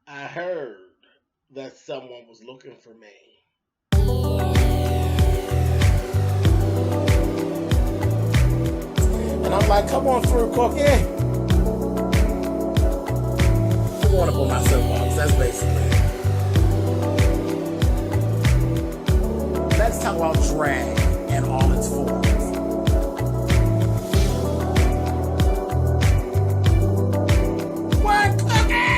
I heard that someone was looking for me. And I'm like, come on through, Cookie. I want to put my soapbox. That's basically it. Let's talk about drag and all its forms. What, Cookie?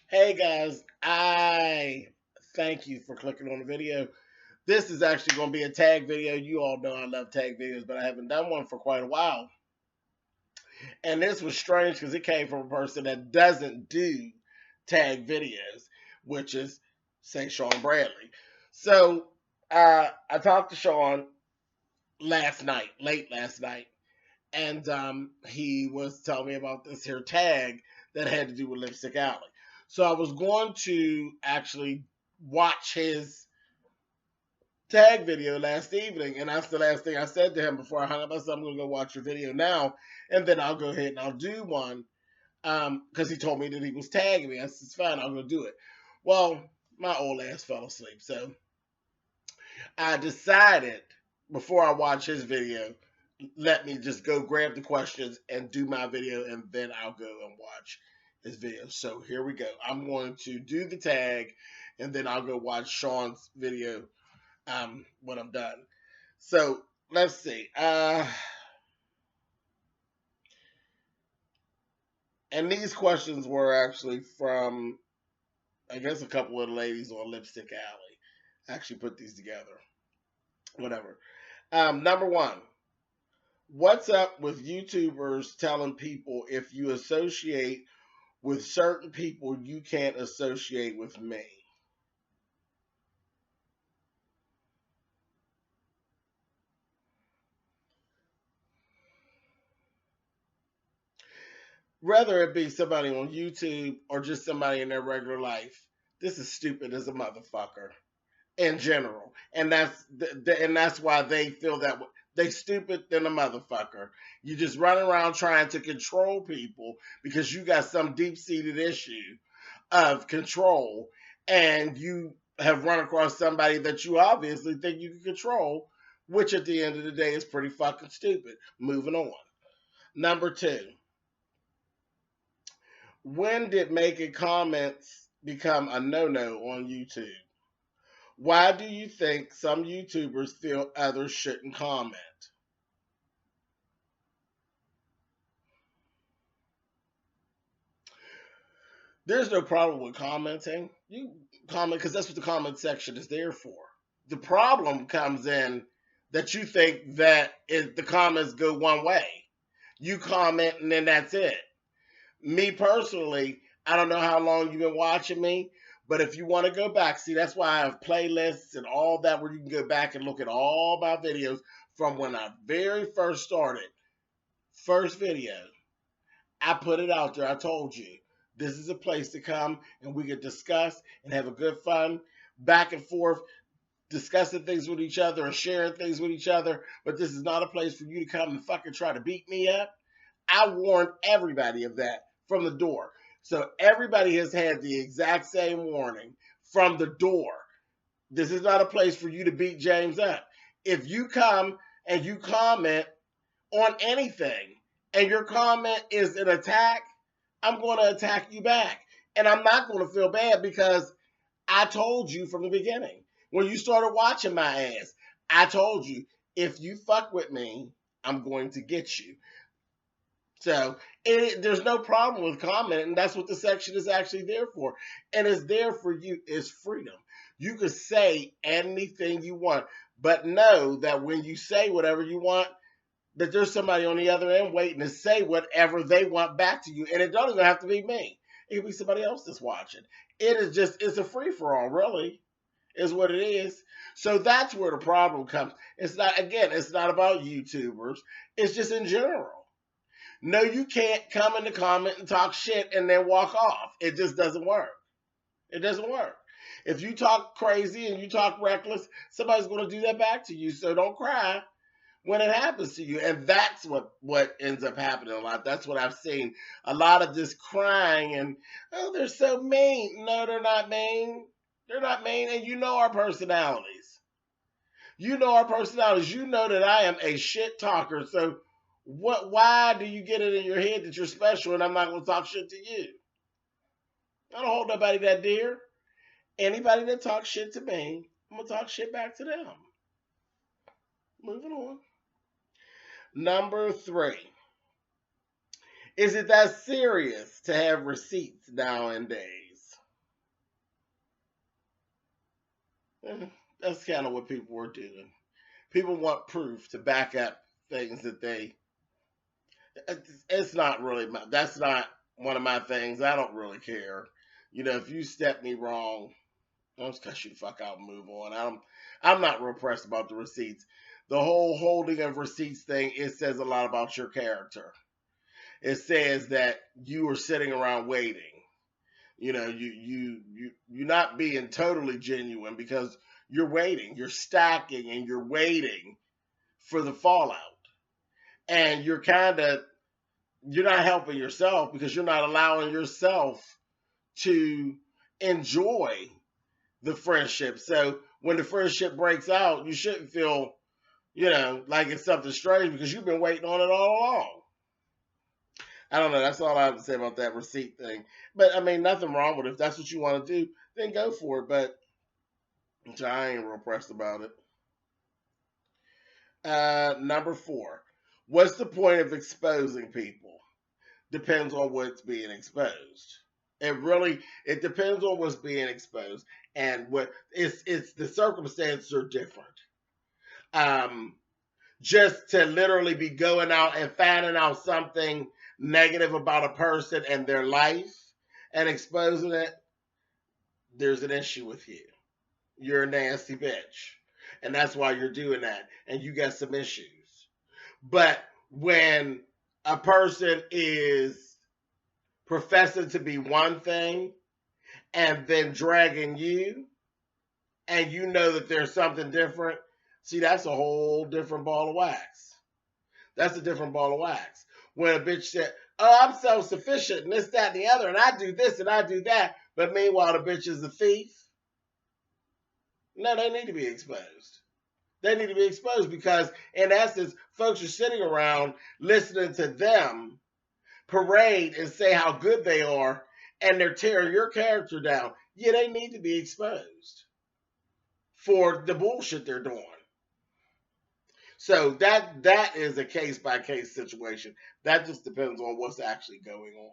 Hey guys, I thank you for clicking on the video. This is actually going to be a tag video. You all know I love tag videos, but I haven't done one for quite a while. And this was strange because it came from a person that doesn't do tag videos, which is, say, Sean Bradley. So I talked to Sean last night, late last night, and he was telling me about this here tag that had to do with Lipstick Alley. So I was going to actually watch his tag video last evening, and that's the last thing I said to him before I hung up. I said, I'm going to go watch your video now, and then I'll go ahead and I'll do one because he told me that he was tagging me. I said, it's fine, I'll go do it. Well, my old ass fell asleep, so I decided before I watch his video, let me just go grab the questions and do my video, and then I'll go and watch his video. So here we go. I'm going to do the tag, and then I'll go watch Sean's video when I'm done. So let's see. And these questions were actually from, I guess, a couple of the ladies on Lipstick Alley. I actually put these together. Whatever. Number one, what's up with YouTubers telling people if you associate with certain people, you can't associate with me? Whether it be somebody on YouTube or just somebody in their regular life, this is stupid as a motherfucker in general, and that's why they feel that way. They stupid than a motherfucker. You just run around trying to control people because you got some deep seated issue of control, and you have run across somebody that you obviously think you can control, which at the end of the day is pretty fucking stupid. Moving on. Number two, when did making comments become a no no on YouTube? Why do you think some YouTubers feel others shouldn't comment? There's no problem with commenting. You comment because that's what the comment section is there for. The problem comes in that you think that the comments go one way. You comment and then that's it. Me personally, I don't know how long you've been watching me, but if you want to go back, see, that's why I have playlists and all that where you can go back and look at all my videos from when I very first started. First video, I put it out there. I told you this is a place to come and we can discuss and have a good fun back and forth, discussing things with each other and sharing things with each other. But this is not a place for you to come and fucking try to beat me up. I warned everybody of that from the door. So everybody has had the exact same warning from the door. This is not a place for you to beat James up. If you come and you comment on anything and your comment is an attack, I'm going to attack you back. And I'm not going to feel bad because I told you from the beginning. When you started watching my ass, I told you, if you fuck with me, I'm going to get you. So there's no problem with commenting. And that's what the section is actually there for. And it's there for you. It's freedom. You can say anything you want, but know that when you say whatever you want, that there's somebody on the other end waiting to say whatever they want back to you. And it don't even have to be me. It could be somebody else that's watching. It's a free for all, really, is what it is. So that's where the problem comes. It's not about YouTubers. It's just in general. No, you can't come in the comment and talk shit and then walk off. It just doesn't work. It doesn't work. If you talk crazy and you talk reckless, somebody's going to do that back to you. So don't cry. when it happens to you. And that's what ends up happening a lot. That's what I've seen. A lot of this crying and, oh, they're so mean. No, they're not mean. They're not mean. And you know our personalities. You know our personalities. You know that I am a shit talker. So why do you get it in your head that you're special and I'm not gonna talk shit to you? I don't hold nobody that dear. Anybody that talks shit to me, I'm gonna talk shit back to them. Moving on. Number 3. Is it that serious to have receipts nowadays? Eh, That's kind of what people were doing. People want proof to back up things that they. It's not really. That's not one of my things. I don't really care. If you step me wrong, I'll just cut you the fuck out and move on. I'm not real pressed about the receipts. The whole holding of receipts thing, it says a lot about your character. It says that you are sitting around waiting. You're not being totally genuine because you're waiting. You're stacking and you're waiting for the fallout. And you're not helping yourself because you're not allowing yourself to enjoy the friendship. So when the friendship breaks out, you shouldn't feel, like it's something strange because you've been waiting on it all along. I don't know. That's all I have to say about that receipt thing. But I mean, nothing wrong with it. If that's what you want to do, then go for it. But I ain't real pressed about it. Number 4. What's the point of exposing people? Depends on what's being exposed. It depends on what's being exposed and what it's the circumstances are different. Um, just to literally be going out and finding out something negative about a person and their life and exposing it, there's an issue with you. You're a nasty bitch. And that's why you're doing that. And you got some issues. But when a person is professing to be one thing and then dragging you, and you know that there's something different, see, that's a whole different ball of wax. That's a different ball of wax. When a bitch said, oh, I'm self sufficient and this, that, and the other, and I do this and I do that, but meanwhile, the bitch is a thief. No, they need to be exposed. They need to be exposed because, in essence, folks are sitting around listening to them parade and say how good they are, and they're tearing your character down. Yeah, they need to be exposed for the bullshit they're doing. So that is a case by case situation. That just depends on what's actually going on.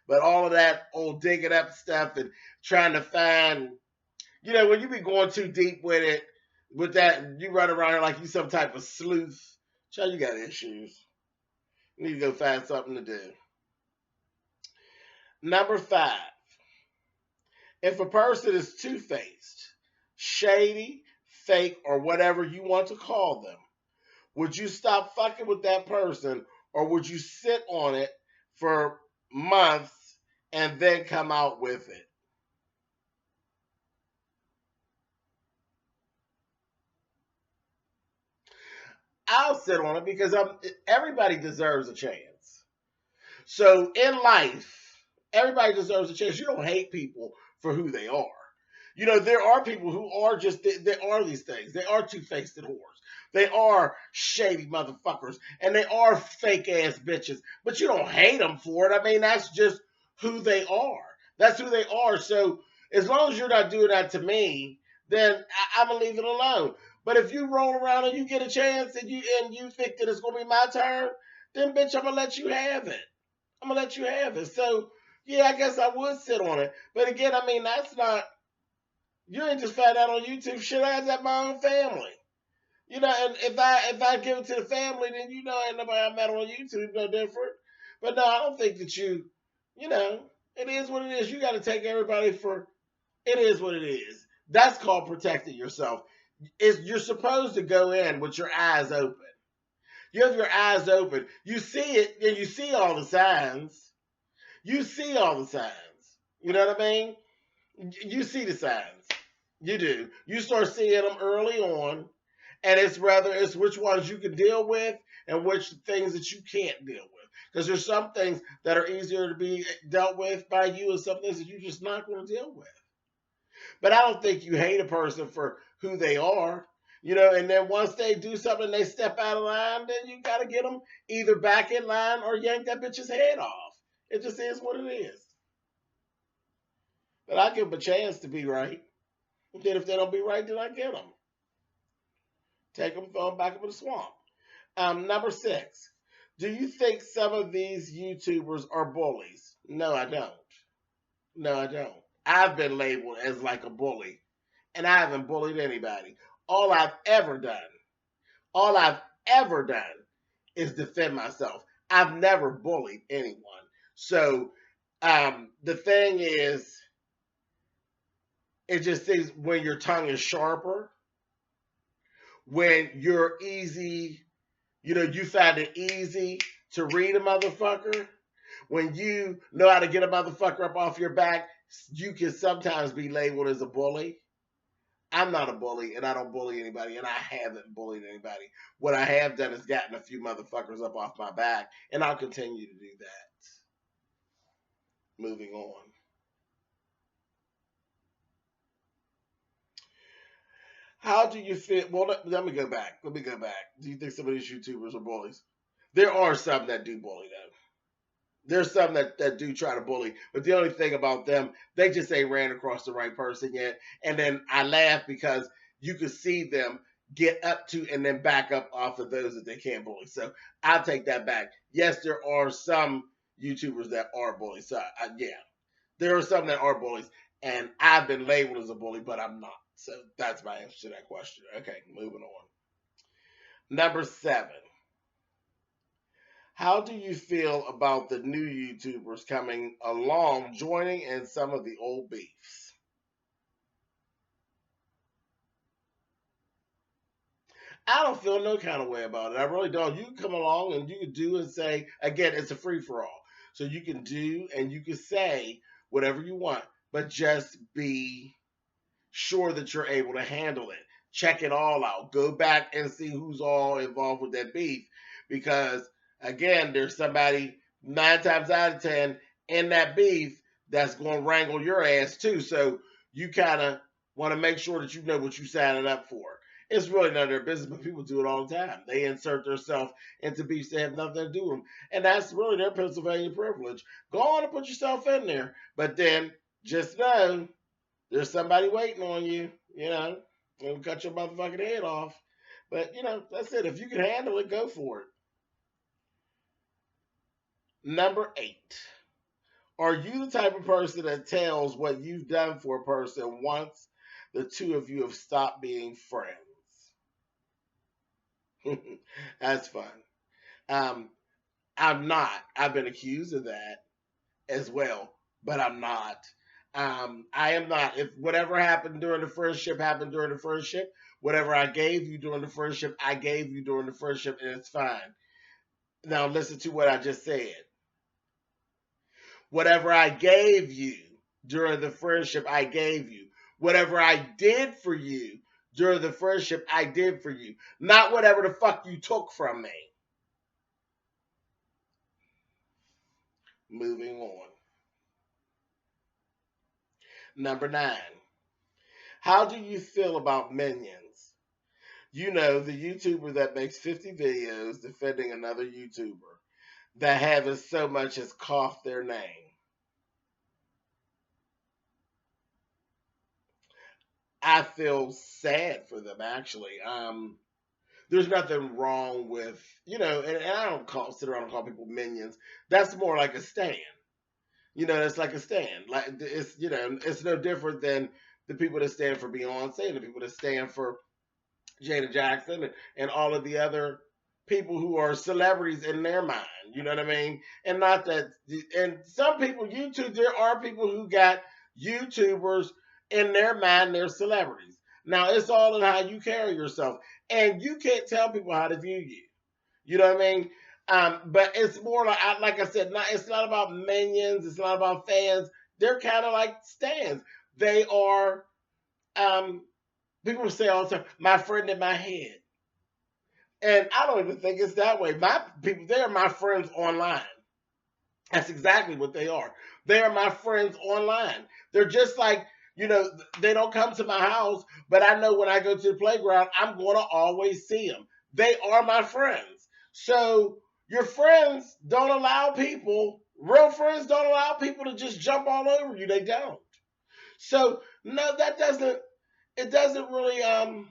But all of that old digging up stuff and trying to find, when you be going too deep with it, with that, you run around here like you some type of sleuth. Child, you got issues. You need to go find something to do. Number 5. If a person is two-faced, shady, fake, or whatever you want to call them, would you stop fucking with that person or would you sit on it for months and then come out with it? I'll sit on it because everybody deserves a chance. So in life, everybody deserves a chance. You don't hate people for who they are. There are people who are just, they are these things. They are two-faced whores. They are shady motherfuckers. And they are fake ass bitches. But you don't hate them for it. I mean, that's just who they are. That's who they are. So as long as you're not doing that to me, then I'm going to leave it alone. But if you roll around and you get a chance and you think that it's going to be my turn, then bitch, I'm going to let you have it. I'm going to let you have it. So yeah, I guess I would sit on it. But again, I mean, that's not, you ain't just found out on YouTube. Shit, I have my own family. And if I give it to the family, then ain't nobody I met on YouTube no different. But no, I don't think that it is what it is. You got to take everybody for it is what it is. That's called protecting yourself. You're supposed to go in with your eyes open. You have your eyes open. You see it, and you see all the signs. You see all the signs. You know what I mean? You see the signs. You do. You start seeing them early on, And it's which ones you can deal with and which things that you can't deal with. Because there's some things that are easier to be dealt with by you, and some things that you're just not going to deal with. But I don't think you hate a person for who they are. And then once they do something, they step out of line, then you got to get them either back in line or yank that bitch's head off. It just is what it is. But I give them a chance to be right. And then if they don't be right, then I get them. Take them, throw them back into the swamp. Number 6. Do you think some of these YouTubers are bullies? No, I don't. No, I don't. I've been labeled as like a bully, and I haven't bullied anybody. All I've ever done, all I've ever done is defend myself. I've never bullied anyone. So the thing is, it just seems when your tongue is sharper, when you're easy, you find it easy to read a motherfucker. When you know how to get a motherfucker up off your back, you can sometimes be labeled as a bully. I'm not a bully, and I don't bully anybody, and I haven't bullied anybody. What I have done is gotten a few motherfuckers up off my back, and I'll continue to do that. Moving on. How do you feel? Well, let me go back. Let me go back. Do you think some of these YouTubers are bullies? There are some that do bully, though. There's some that do try to bully, but the only thing about them, they just ain't ran across the right person yet. And then I laugh because you could see them get up to and then back up off of those that they can't bully. So I'll take that back. Yes, there are some YouTubers that are bullies. So yeah, there are some that are bullies, and I've been labeled as a bully, but I'm not. So that's my answer to that question. Okay, moving on. Number 7. How do you feel about the new YouTubers coming along, joining in some of the old beefs? I don't feel no kind of way about it. I really don't. You can come along and you can do and say, again, it's a free for all. So you can do and you can say whatever you want, but just be sure that you're able to handle it. Check it all out. Go back and see who's all involved with that beef. Because again, there's somebody 9 times out of 10 in that beef that's going to wrangle your ass too. So you kind of want to make sure that you know what you're signing up for. It's really none of their business, but people do it all the time. They insert themselves into beefs that have nothing to do with them. And that's really their Pennsylvania privilege. Go on and put yourself in there. But then just know there's somebody waiting on you, and cut your motherfucking head off. But, that's it. If you can handle it, go for it. Number 8. Are you the type of person that tells what you've done for a person once the two of you have stopped being friends? That's fun. Um, I'm not. I've been accused of that as well, but I'm not. I am not. If whatever happened during the friendship happened during the friendship, whatever I gave you during the friendship, I gave you during the friendship, and it's fine. Now listen to what I just said. Whatever I gave you during the friendship, I gave you. Whatever I did for you during the friendship, I did for you. Not whatever the fuck you took from me. Moving on. Number 9. How do you feel about minions? The YouTuber that makes 50 videos defending another YouTuber that haven't so much as coughed their name. I feel sad for them actually. There's nothing wrong with and I don't sit around and call people minions. That's more like a stand. That's like a stand. Like it's no different than the people that stand for Beyonce, the people that stand for Jada Jackson, and all of the other people who are celebrities in their mind. You know what I mean? And not that, and some people, YouTube, there are people who got YouTubers in their mind, they're celebrities. Now, it's all in how you carry yourself. And you can't tell people how to view you. You know what I mean? But it's more like I said, it's not about minions, it's not about fans. They're kind of like stands. They are, people say all the time, my friend in my head. And I don't even think it's that way. My people, they are my friends online. That's exactly what they are. They are my friends online. They're just like, they don't come to my house, but I know when I go to the playground, I'm going to always see them. They are my friends. So your friends don't allow people, real friends don't allow people to just jump all over you. They don't. So no, it doesn't really, I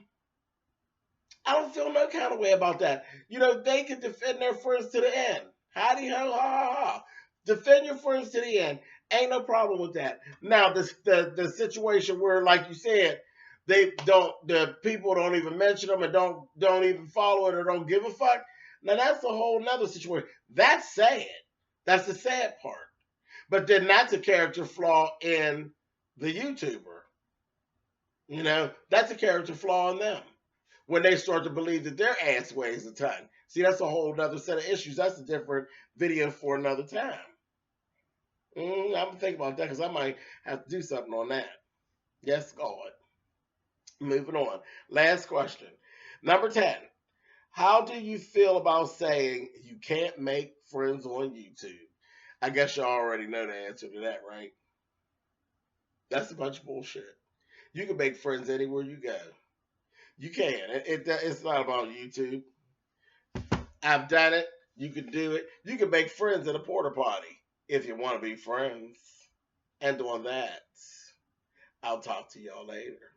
don't feel no kind of way about that. They can defend their friends to the end. Howdy ho, ha ha ha. Defend your friends to the end. Ain't no problem with that. Now, the situation where, like you said, the people don't even mention them and don't even follow it or don't give a fuck. Now that's a whole nother situation. That's sad. That's the sad part. But then that's a character flaw in the YouTuber. That's a character flaw in them when they start to believe that their ass weighs a ton. See, that's a whole other set of issues. That's a different video for another time. I'm thinking about that because I might have to do something on that. Yes, God. Moving on. Last question. Number 10. How do you feel about saying you can't make friends on YouTube? I guess you already know the answer to that, right? That's a bunch of bullshit. You can make friends anywhere you go. You can. It's not about YouTube. I've done it. You can do it. You can make friends at a porta potty if you want to be friends. And on that, I'll talk to y'all later.